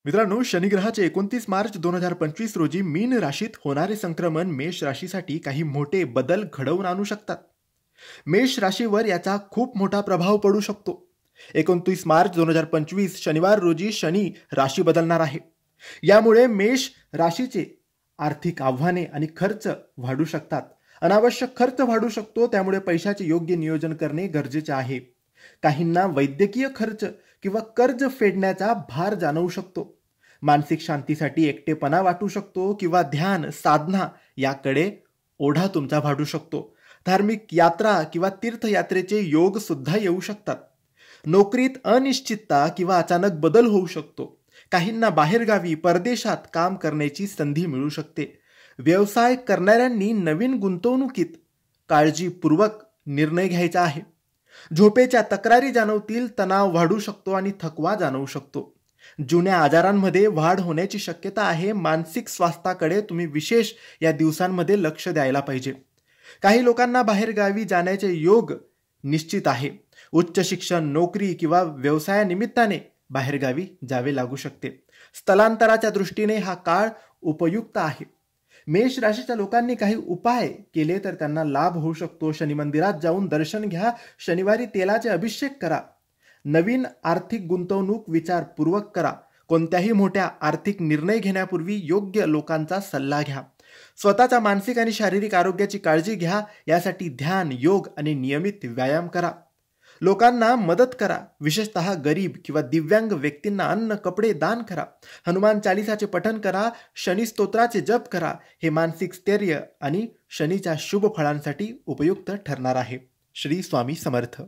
मित्रांनो, शनिग्रहाचे 29 मार्च 2025 रोजी मीन राशीत होणारे संक्रमण मेष राशीसाठी काही मोठे बदल घडवून आणू शकतात. मेष राशीवर याचा खूप मोठा प्रभाव पडू शकतो. 29 मार्च 2025 शनिवार रोजी शनी राशी बदलणार आहे. यामुळे मेष राशीचे आर्थिक आव्हाने आणि खर्च वाढू शकतात. अनावश्यक खर्च वाढू शकतो, त्यामुळे पैशाचे योग्य नियोजन करणे गरजेचे आहे. काहींना वैद्यकीय खर्च किंवा कर्ज फेडण्याचा भार जाणवू शकतो. मानसिक शांतीसाठी एकटेपणा वाटू शकतो किंवा ध्यान साधना याकडे ओढा तुमचा वाढू शकतो. धार्मिक यात्रा किंवा तीर्थयात्रेचे योग सुद्धा येऊ शकतात. नोकरीत अनिश्चितता किंवा अचानक बदल होऊ शकतो. काहींना बाहेरगावी परदेशात काम करण्याची संधी मिळू शकते. व्यवसाय करणाऱ्यांनी नवीन गुंतवणुकीत काळजीपूर्वक निर्णय घ्यायचा आहे. झोपेच्या तक्रारी जाणवतील, तणाव वाढू शकतो आणि थकवा जाणवू शकतो. जुन्या आजारांमध्ये वाढ होण्याची शक्यता आहे. मानसिक स्वास्थ्याकडे तुम्ही विशेष या दिवसांमध्ये लक्ष द्यायला पाहिजे. काही लोकांना बाहेरगावी जाण्याचे योग निश्चित आहे. उच्च शिक्षण, नोकरी किंवा व्यवसायानिमित्ताने बाहेरगावी जावे लागू शकते. स्थलांतराच्या दृष्टीने हा काळ उपयुक्त आहे. मेष राशीच्या लोकांनी काही उपाय केले तर त्यांना लाभ होऊ शकतो. शनी मंदिरात जाऊन दर्शन घ्या. शनिवारी तेलाचे अभिषेक करा. नवीन आर्थिक गुंतवणूक विचारपूर्वक करा. कोणत्याही मोठ्या आर्थिक निर्णय घेण्यापूर्वी योग्य लोकांचा सल्ला घ्या. स्वतःच्या मानसिक आणि शारीरिक आरोग्याची काळजी घ्या. यासाठी ध्यान, योग आणि नियमित व्यायाम करा. लोकांना मदत करा. विशेषतः गरीब किंवा दिव्यांग व्यक्तींना अन्न, कपडे दान करा. हनुमान चालीसाचे पठण करा. शनी स्तोत्राचे जप करा. हे मानसिक स्थैर्य आणि शनीच्या शुभ फळांसाठी उपयुक्त ठरणार आहे. श्री स्वामी समर्थ.